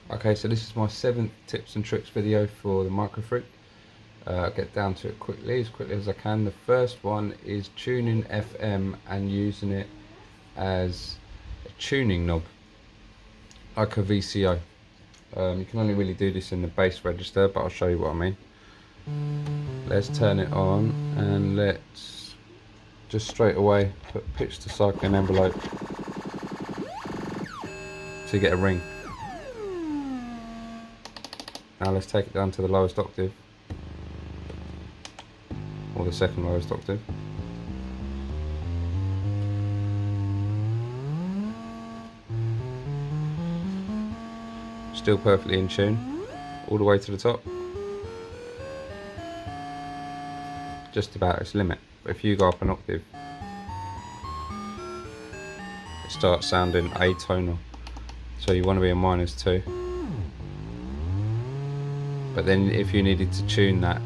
Okay, so this is my 7th tips and tricks video for the Microfreak. I'll get down to it quickly as I can. The first one is tuning FM and using it as a tuning knob, like a VCO. You can only really do this in the bass register, but I'll show you what I mean. Let's turn it on and let's just straight away put pitch to cycling envelope to get a ring. Now let's take it down to the lowest octave, or the second lowest octave. Still perfectly in tune, all the way to the top. Just about its limit, but if you go up an octave, it starts sounding atonal, so you want to be a -2. But then if you needed to tune that,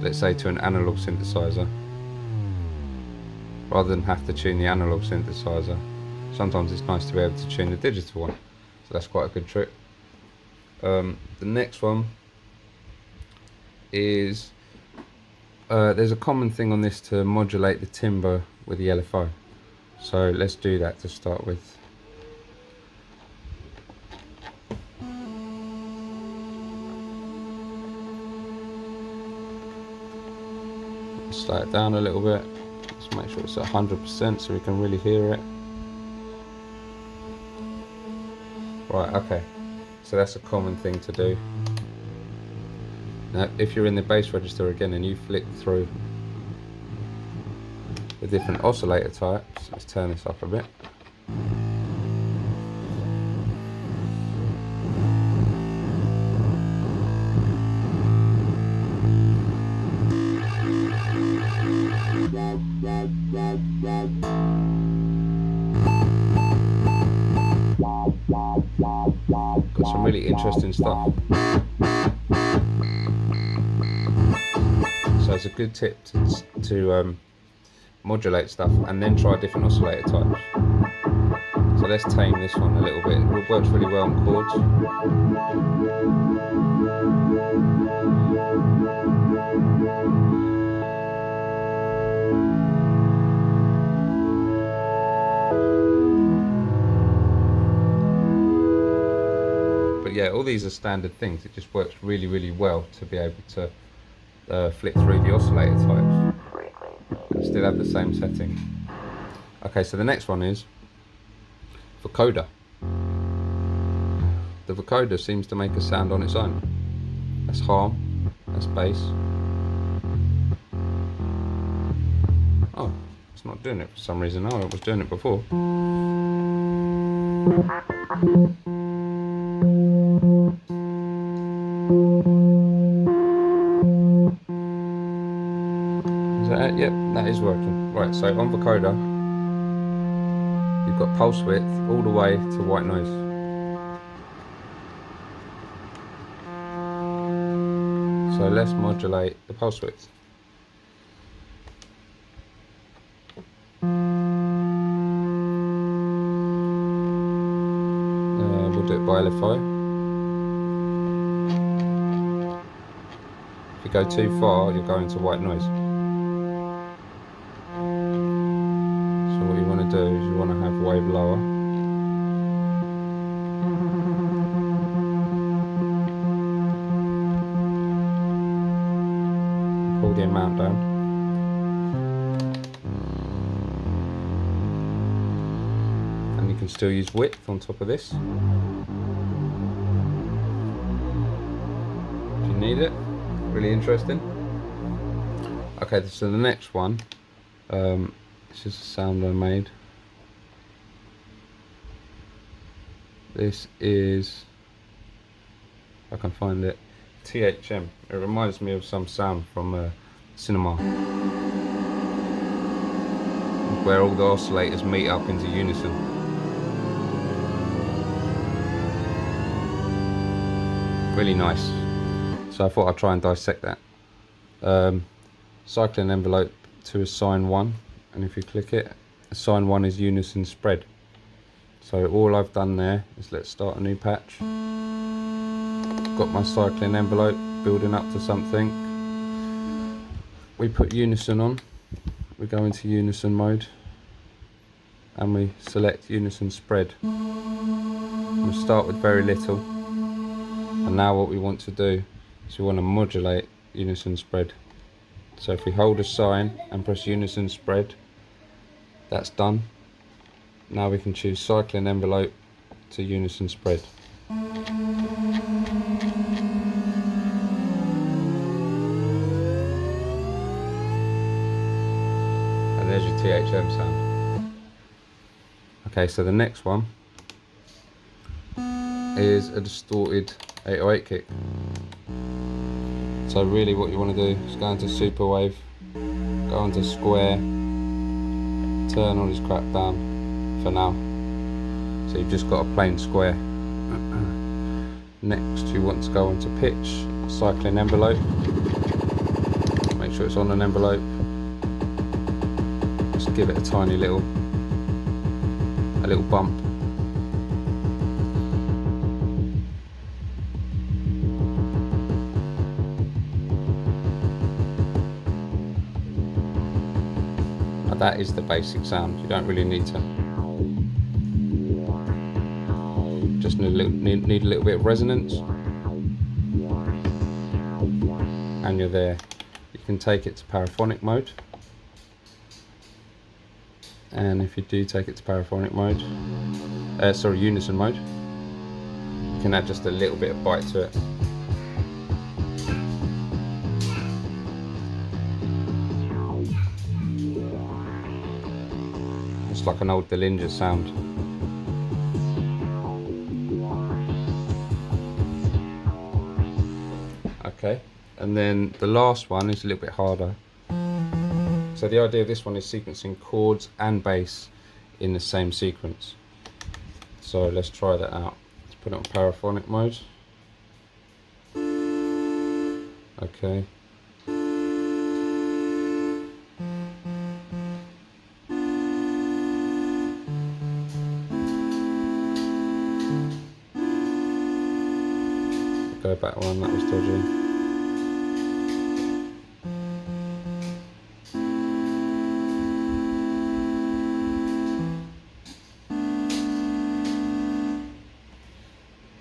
let's say to an analog synthesizer, rather than have to tune the analog synthesizer, sometimes it's nice to be able to tune the digital one. So that's quite a good trick. The next one is, there's a common thing on this to modulate the timbre with the LFO. So let's do that to start with. Slow it down a little bit, just make sure it's at 100% so we can really hear it. Right, okay, so that's a common thing to do. Now if you're in the bass register again and you flick through the different oscillator types, let's turn this up a bit. Got some really interesting stuff. So it's a good tip to modulate stuff and then try different oscillator types. So let's tame this one a little bit. It works really well on chords. But yeah, all these are standard things. It just works really, really well to be able to flick through the oscillator types and still have the same setting. Okay, so the next one is Vocoder. The Vocoder seems to make a sound on its own. That's harm, that's bass. Oh, it's not doing it for some reason. Oh, it was doing it before. Is that it? Yep, that is working. Right, so on Vocoder, you've got pulse width all the way to white noise. So let's modulate the pulse width. We'll do it by LFO. If you go too far, you're going to white noise. So what you want to do is you want to have wave lower. Pull the amount down. And you can still use width on top of this if you need it. Really interesting. Okay, so the next one, this is a sound I made. This is, if I can find it, THM. It reminds me of some sound from cinema, where all the oscillators meet up into unison. Really nice. So I thought I'd try and dissect that. Cycling envelope to a sine 1, and if you click it, a sine 1 is unison spread. So all I've done there is, let's start a new patch. got my cycling envelope building up to something. We put Unison on, we go into Unison mode and we select Unison spread. We'll start with very little, and now what we want to do is we want to modulate Unison spread. So if we hold a sign and press Unison spread, that's done. Now we can choose cycling envelope to Unison spread. And there's your THM sound. Okay, so the next one is a distorted 808 kick. So really what you want to do is go into Superwave, go into Square, turn all this crap down for now. So you've just got a plain square. Next you want to go into Pitch, cycling envelope. Make sure it's on an envelope. Just give it a tiny little bump. That is the basic sound. You don't really need to. Just need a little bit of resonance, and you're there. You can take it to paraphonic mode, and if you do take it to paraphonic mode, Unison mode, you can add just a little bit of bite to it. Like an old Dillinger sound. Okay, and then the last one is a little bit harder. So the idea of this one is sequencing chords and bass in the same sequence. So let's try that out. Let's put it on paraphonic mode. Okay. Go back one, that was dodgy.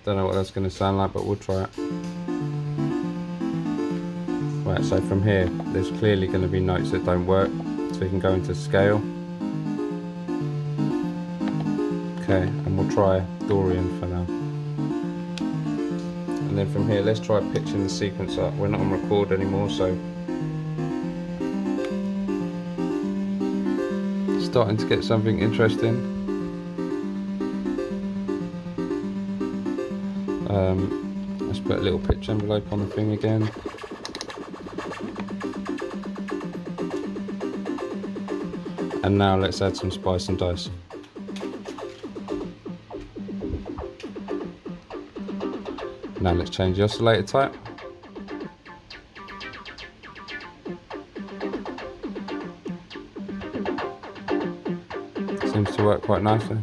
Don't know what that's going to sound like, but we'll try it. Right, so from here, there's clearly going to be notes that don't work, so we can go into scale. Okay, and we'll try Dorian for now. And then from here, let's try pitching the sequence up. We're not on record anymore, so starting to get something interesting. Let's put a little pitch envelope on the thing again. And now let's add some spice and dice. Now let's change the oscillator type. Seems to work quite nicely.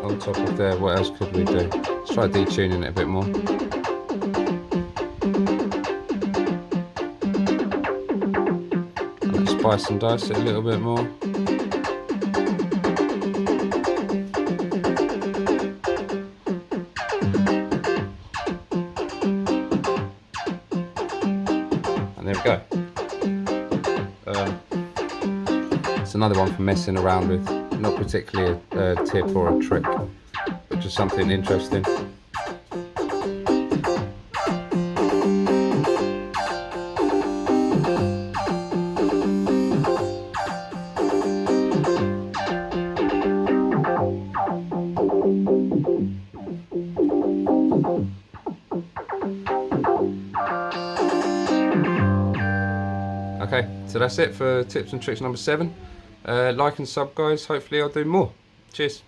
On top of there, what else could we do? Let's try detuning it a bit more. Spice and dice it a little bit more. And there we go. It's another one for messing around with, not particularly a tip or a trick, but just something interesting. Okay, so that's it for tips and tricks number 7. Like and sub, guys. Hopefully I'll do more. Cheers.